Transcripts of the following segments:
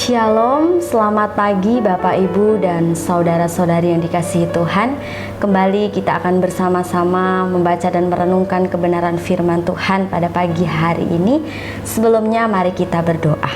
Shalom, selamat pagi Bapak Ibu dan saudara-saudari yang dikasihi Tuhan. Kembali kita akan bersama-sama membaca dan merenungkan kebenaran firman Tuhan pada pagi hari ini. Sebelumnya mari kita berdoa.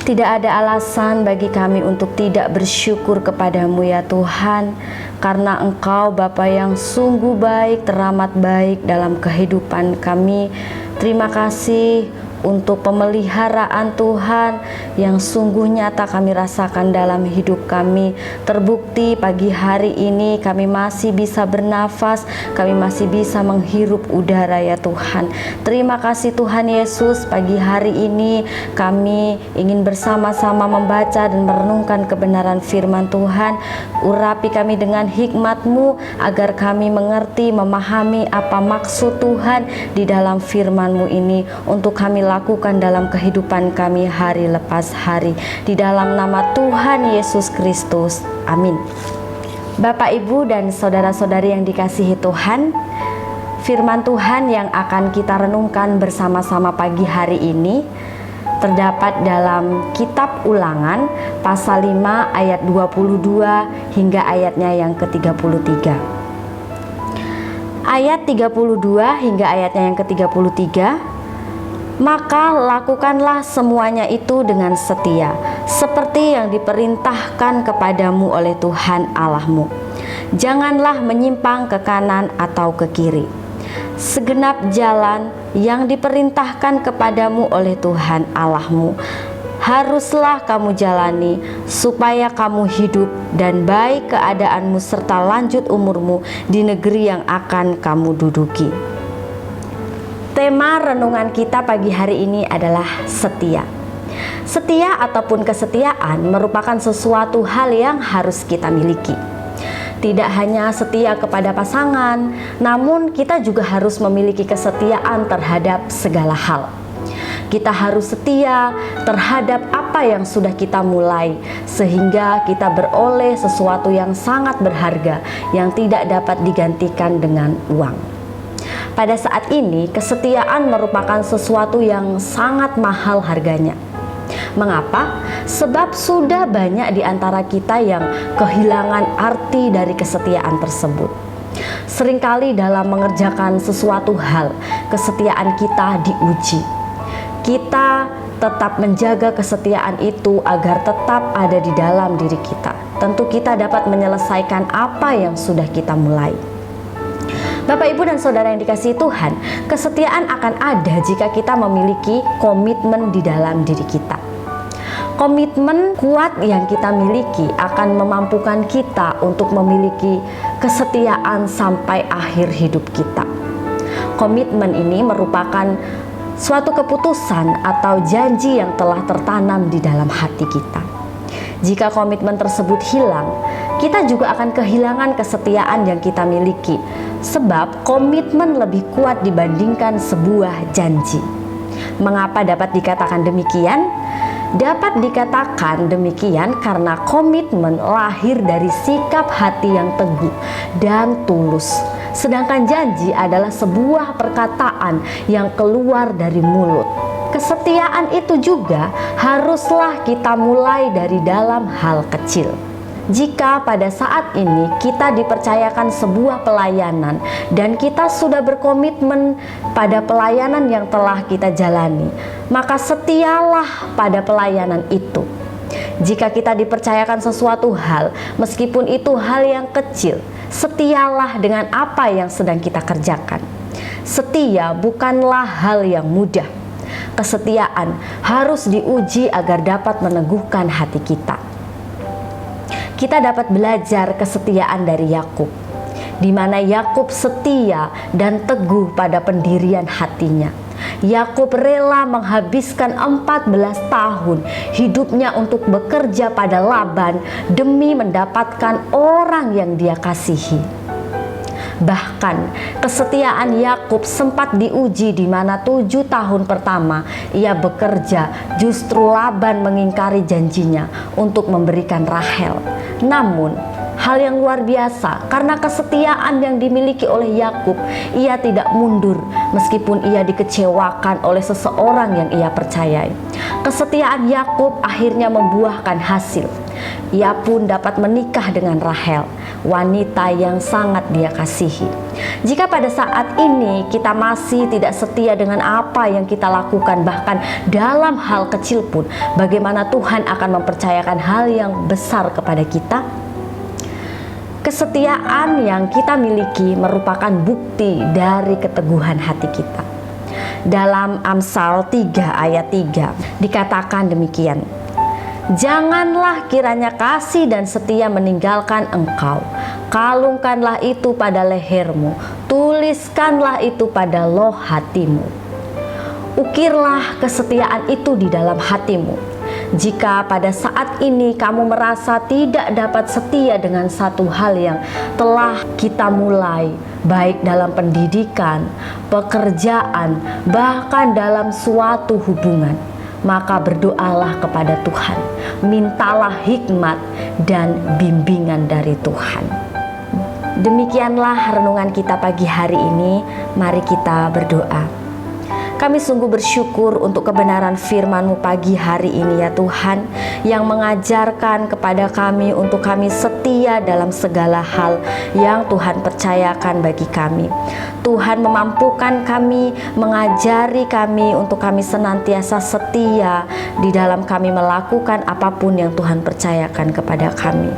Tidak ada alasan bagi kami untuk tidak bersyukur kepadamu ya Tuhan, karena Engkau Bapa yang sungguh baik, teramat baik dalam kehidupan kami. Terima kasih untuk pemeliharaan Tuhan yang sungguh nyata kami rasakan dalam hidup kami. Terbukti pagi hari ini kami masih bisa bernafas, kami masih bisa menghirup udara ya Tuhan. Terima kasih Tuhan Yesus, pagi hari ini kami ingin bersama-sama membaca dan merenungkan kebenaran firman Tuhan. Urapi kami dengan hikmat-Mu agar kami mengerti, memahami apa maksud Tuhan di dalam firman-Mu ini untuk kami lakukan dalam kehidupan kami hari lepas hari. Di dalam nama Tuhan Yesus Kristus. Amin. Bapak, Ibu, dan saudara-saudari yang dikasihi Tuhan, firman Tuhan yang akan kita renungkan bersama-sama pagi hari ini terdapat dalam kitab Ulangan pasal 5 ayat 22 hingga ayatnya yang ke-33. Ayat 32 hingga ayatnya yang ke-33. Maka lakukanlah semuanya itu dengan setia, seperti yang diperintahkan kepadamu oleh Tuhan Allahmu. Janganlah menyimpang ke kanan atau ke kiri. Segenap jalan yang diperintahkan kepadamu oleh Tuhan Allahmu haruslah kamu jalani, supaya kamu hidup dan baik keadaanmu serta lanjut umurmu di negeri yang akan kamu duduki. Tema renungan kita pagi hari ini adalah setia. Setia ataupun kesetiaan merupakan sesuatu hal yang harus kita miliki. Tidak hanya setia kepada pasangan, namun kita juga harus memiliki kesetiaan terhadap segala hal. Kita harus setia terhadap apa yang sudah kita mulai, sehingga kita beroleh sesuatu yang sangat berharga yang tidak dapat digantikan dengan uang. Pada saat ini, kesetiaan merupakan sesuatu yang sangat mahal harganya. Mengapa? Sebab sudah banyak di antara kita yang kehilangan arti dari kesetiaan tersebut. Seringkali dalam mengerjakan sesuatu hal, kesetiaan kita diuji. Kita tetap menjaga kesetiaan itu agar tetap ada di dalam diri kita. Tentu kita dapat menyelesaikan apa yang sudah kita mulai. Bapak, Ibu, dan saudara yang dikasihi Tuhan, kesetiaan akan ada jika kita memiliki komitmen di dalam diri kita. Komitmen kuat yang kita miliki akan memampukan kita untuk memiliki kesetiaan sampai akhir hidup kita. Komitmen ini merupakan suatu keputusan atau janji yang telah tertanam di dalam hati kita. Jika komitmen tersebut hilang, kita juga akan kehilangan kesetiaan yang kita miliki, sebab komitmen lebih kuat dibandingkan sebuah janji. Mengapa dapat dikatakan demikian? Dapat dikatakan demikian karena komitmen lahir dari sikap hati yang teguh dan tulus. Sedangkan janji adalah sebuah perkataan yang keluar dari mulut. Kesetiaan itu juga haruslah kita mulai dari dalam hal kecil. Jika pada saat ini kita dipercayakan sebuah pelayanan dan kita sudah berkomitmen pada pelayanan yang telah kita jalani, maka setialah pada pelayanan itu. Jika kita dipercayakan sesuatu hal, meskipun itu hal yang kecil, setialah dengan apa yang sedang kita kerjakan. Setia bukanlah hal yang mudah. Kesetiaan harus diuji agar dapat meneguhkan hati kita. Kita dapat belajar kesetiaan dari Yakub, di mana Yakub setia dan teguh pada pendirian hatinya. Yakub rela menghabiskan 14 tahun hidupnya untuk bekerja pada Laban demi mendapatkan orang yang dia kasihi. Bahkan kesetiaan Yakub sempat diuji, di mana 7 tahun pertama ia bekerja, justru Laban mengingkari janjinya untuk memberikan Rahel. Namun hal yang luar biasa. Karena kesetiaan yang dimiliki oleh Yakub, ia tidak mundur meskipun ia dikecewakan oleh seseorang yang ia percayai. Kesetiaan Yakub akhirnya membuahkan hasil. Ia pun dapat menikah dengan Rahel, wanita yang sangat dia kasihi. Jika pada saat ini kita masih tidak setia dengan apa yang kita lakukan, bahkan dalam hal kecil pun, bagaimana Tuhan akan mempercayakan hal yang besar kepada kita? Kesetiaan yang kita miliki merupakan bukti dari keteguhan hati kita. Dalam Amsal 3 ayat 3 dikatakan demikian, "Janganlah kiranya kasih dan setia meninggalkan engkau. Kalungkanlah itu pada lehermu, tuliskanlah itu pada loh hatimu." Ukirlah kesetiaan itu di dalam hatimu. Jika pada saat ini kamu merasa tidak dapat setia dengan satu hal yang telah kita mulai, baik dalam pendidikan, pekerjaan, bahkan dalam suatu hubungan, maka berdoalah kepada Tuhan, mintalah hikmat dan bimbingan dari Tuhan. Demikianlah renungan kita pagi hari ini. Mari kita berdoa. Kami sungguh bersyukur untuk kebenaran firman-Mu pagi hari ini ya Tuhan, yang mengajarkan kepada kami untuk kami setia dalam segala hal yang Tuhan percayakan bagi kami. Tuhan memampukan kami, mengajari kami untuk kami senantiasa setia di dalam kami melakukan apapun yang Tuhan percayakan kepada kami.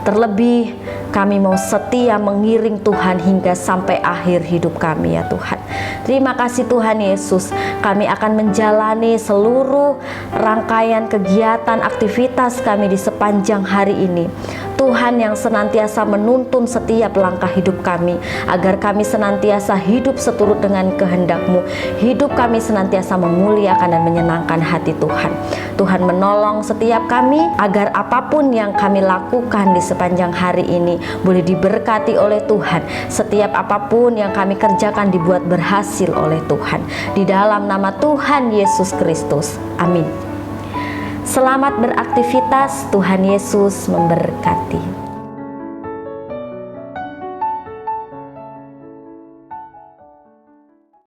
Terlebih kami mau setia mengiring Tuhan hingga sampai akhir hidup kami ya Tuhan. Terima kasih Tuhan Yesus, kami akan menjalani seluruh rangkaian kegiatan aktivitas kami di sepanjang hari ini. Tuhan yang senantiasa menuntun setiap langkah hidup kami, agar kami senantiasa hidup seturut dengan kehendak-Mu. Hidup kami senantiasa memuliakan dan menyenangkan hati Tuhan. Tuhan menolong setiap kami agar apapun yang kami lakukan di sepanjang hari ini boleh diberkati oleh Tuhan. Setiap apapun yang kami kerjakan dibuat berhasil oleh Tuhan. Di dalam nama Tuhan Yesus Kristus. Amin. Selamat beraktivitas, Tuhan Yesus memberkati.